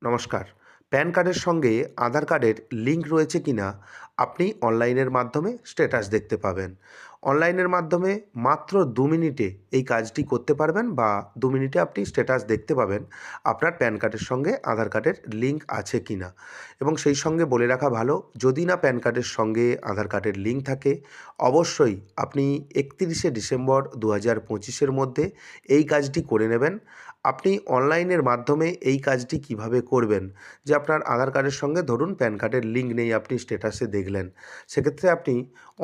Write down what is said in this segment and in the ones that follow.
নমস্কার। প্যান কার্ডের সঙ্গে আধার কার্ডের লিঙ্ক রয়েছে কিনা আপনি অনলাইনের মাধ্যমে স্ট্যাটাস দেখতে পাবেন। অনলাইনের মাধ্যমে মাত্র ২ মিনিটে এই কাজটি করতে পারবেন বা ২ মিনিটে আপনি স্ট্যাটাস দেখতে পাবেন আপনার প্যান কার্ডের সঙ্গে আধার কার্ডের লিঙ্ক আছে কিনা। এবং সেই সঙ্গে বলে রাখা ভালো, যদি না প্যান কার্ডের সঙ্গে আধার কার্ডের লিঙ্ক থাকে, অবশ্যই আপনি ৩১শে ডিসেম্বর ২০২৫-এর মধ্যে এই কাজটি করে নেবেন। আপনি অনলাইনের মাধ্যমে এই কাজটি কিভাবে করবেন, যে আপনার আধার কার্ডের সঙ্গে ধরুন প্যান কার্ডের লিঙ্ক নেই, আপনি স্ট্যাটাসে দেখলেন, সেক্ষেত্রে আপনি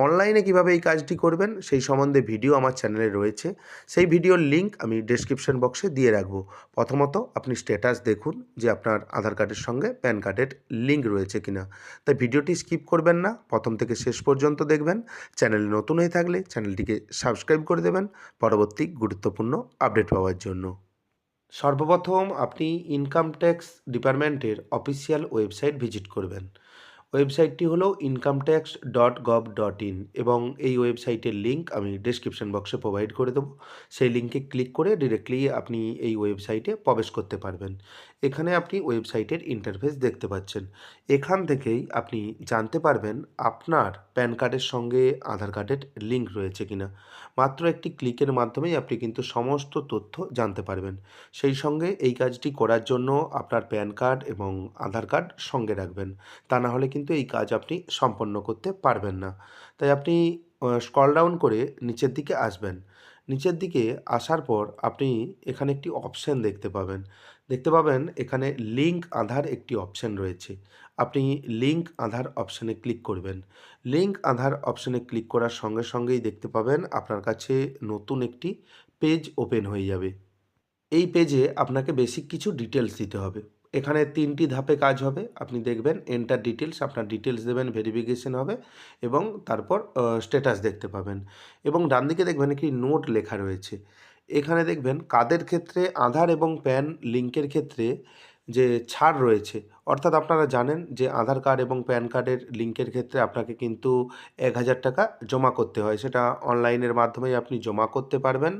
অনলাইনে কিভাবে এই কাজটি করবেন সেই সম্বন্ধে ভিডিও আমার চ্যানেলে রয়েছে। সেই ভিডিওর লিঙ্ক আমি ডেসক্রিপশন বক্সে দিয়ে রাখবো। প্রথমত আপনি স্ট্যাটাস দেখুন যে আপনার আধার কার্ডের সঙ্গে প্যান কার্ডের লিঙ্ক রয়েছে কিনা। তাই ভিডিওটি স্কিপ করবেন না, প্রথম থেকে শেষ পর্যন্ত দেখবেন। চ্যানেলে নতুন হয়ে থাকলে চ্যানেলটিকে সাবস্ক্রাইব করে দেবেন পরবর্তী গুরুত্বপূর্ণ আপডেট পাওয়ার জন্য। সর্বপ্রথম আপনি ইনকাম ট্যাক্স ডিপার্টমেন্টের অফিসিয়াল ওয়েবসাইট ভিজিট করবেন। ওয়েবসাইটটি হলো incometax.gov.in এবং এই ওয়েবসাইটের লিঙ্ক আমি ডেসক্রিপশন বক্সে প্রোভাইড করে দেবো। সেই লিঙ্কে ক্লিক করে ডিরেক্টলি আপনি এই ওয়েবসাইটে প্রবেশ করতে পারবেন। এখানে আপনি ওয়েবসাইটের ইন্টারফেস দেখতে পাচ্ছেন। এখান থেকেই আপনি জানতে পারবেন আপনার প্যান কার্ডের সঙ্গে আধার কার্ডের লিঙ্ক রয়েছে কিনা। মাত্র একটি ক্লিকের মাধ্যমেই আপনি কিন্তু সমস্ত তথ্য জানতে পারবেন। সেই সঙ্গে এই কাজটি করার জন্য আপনার প্যান কার্ড এবং আধার কার্ড সঙ্গে রাখবেন, তা না হলে কিন্তু এই কাজ আপনি সম্পন্ন করতে পারবেন না। তাই আপনি স্ক্রল ডাউন করে নিচের দিকে আসবেন। নিচের দিকে আসার পর আপনি এখানে একটি অপশন দেখতে পাবেন এখানে লিঙ্ক আধার একটি অপশন রয়েছে। আপনি লিঙ্ক আধার অপশানে ক্লিক করবেন। লিঙ্ক আধার অপশানে ক্লিক করার সঙ্গে সঙ্গেই দেখতে পাবেন আপনার কাছে নতুন একটি পেজ ওপেন হয়ে যাবে। এই পেজে আপনাকে বেসিক কিছু ডিটেলস দিতে হবে। এখানে ৩টি ধাপে কাজ হবে। আপনি দেখবেন এন্টার ডিটেলস, আপনার ডিটেলস দেবেন, ভেরিফিকেশন হবে এবং তারপর স্ট্যাটাস দেখতে পাবেন। এবং ডানদিকে দেখবেন একটি নোট লেখা রয়েছে। এখানে দেখবেন কাদের ক্ষেত্রে আধার এবং প্যান লিঙ্কের ক্ষেত্রে যে ছাড় রয়েছে, অর্থাৎ আপনারা জানেন যে আধার কার্ড এবং প্যান কার্ডের লিঙ্কের ক্ষেত্রে আপনাকে কিন্তু ১,০০০ টাকা জমা করতে হয়। সেটা অনলাইনের মাধ্যমেই আপনি জমা করতে পারবেন।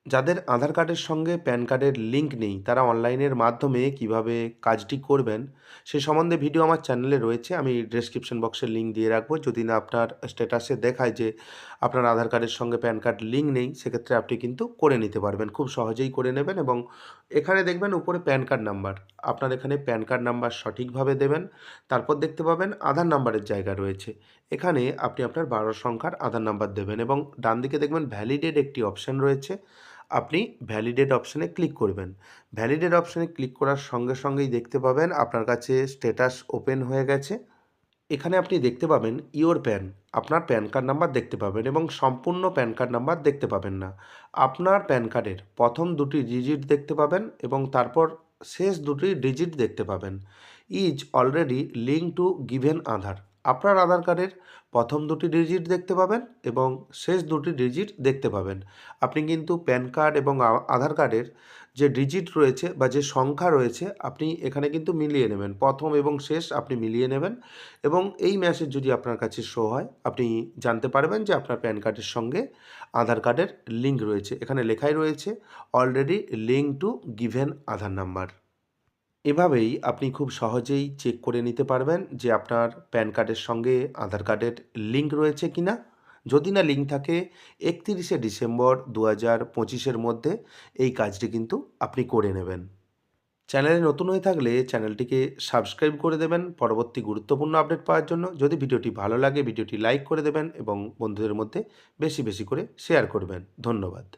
যাদের আধার কার্ডের সঙ্গে প্যান কার্ডের লিঙ্ক নেই, তারা অনলাইনের মাধ্যমে কিভাবে কাজটি করবেন সে সম্বন্ধে ভিডিও আমার চ্যানেলে রয়েছে। আমি ডেসক্রিপশন বক্সে লিঙ্ক দিয়ে রাখবো। যদি না আপনার স্ট্যাটাসে দেখায় যে আপনার আধার কার্ডের সঙ্গে প্যান কার্ড লিঙ্ক নেই, সেক্ষেত্রে আপনি কিন্তু করে নিতে পারবেন, খুব সহজেই করে নেবেন। এবং এখানে দেখবেন উপরে প্যান কার্ড নাম্বার, আপনার এখানে প্যান কার্ড নাম্বার সঠিকভাবে দেবেন। তারপর দেখতে পাবেন আধার নাম্বারের জায়গা রয়েছে। এখানে আপনি আপনার ১২ সংখ্যার আধার নাম্বার দেবেন এবং ডান দিকে দেখবেন ভ্যালিডেট একটি অপশান রয়েছে। আপনি ভ্যালিডেট অপশানে ক্লিক করবেন। ভ্যালিডেট অপশানে ক্লিক করার সঙ্গে সঙ্গেই দেখতে পাবেন আপনার কাছে স্ট্যাটাস ওপেন হয়ে গেছে। এখানে আপনি দেখতে পাবেন ইওর প্যান, আপনার প্যান কার্ড নাম্বার দেখতে পাবেন এবং সম্পূর্ণ প্যান কার্ড নাম্বার দেখতে পাবেন না। আপনার প্যান কার্ডের প্রথম দুটি ডিজিট দেখতে পাবেন এবং তারপর শেষ দুটি ডিজিট দেখতে পাবেন। Is already link to given Aadhaar, আপনার আধার কার্ডের প্রথম দুটি ডিজিট দেখতে পাবেন এবং শেষ দুটি ডিজিট দেখতে পাবেন। আপনি কিন্তু প্যান কার্ড এবং আধার কার্ডের যে ডিজিট রয়েছে বা যে সংখ্যা রয়েছে আপনি এখানে কিন্তু মিলিয়ে নেবেন, প্রথম এবং শেষ আপনি মিলিয়ে নেবেন। এবং এই মেসেজ যদি আপনার কাছে শো হয়, আপনি জানতে পারবেন যে আপনার প্যান কার্ডের সঙ্গে আধার কার্ডের লিঙ্ক রয়েছে। এখানে লেখাই রয়েছে already link to given Aadhaar number. এভাবেই আপনি খুব সহজেই চেক করে নিতে পারবেন যে আপনার প্যান কার্ডের সঙ্গে আধার কার্ডের লিঙ্ক রয়েছে কিনা। যদি না লিঙ্ক থাকে, ৩১শে ডিসেম্বর ২০২৫-এর মধ্যে এই কাজটি কিন্তু আপনি করে নেবেন। চ্যানেলে নতুন হয়ে থাকলে চ্যানেলটিকে সাবস্ক্রাইব করে দেবেন পরবর্তী গুরুত্বপূর্ণ আপডেট পাওয়ার জন্য। যদি ভিডিওটি ভালো লাগে ভিডিওটি লাইক করে দেবেন এবং বন্ধুদের মধ্যে বেশি বেশি করে শেয়ার করবেন। ধন্যবাদ।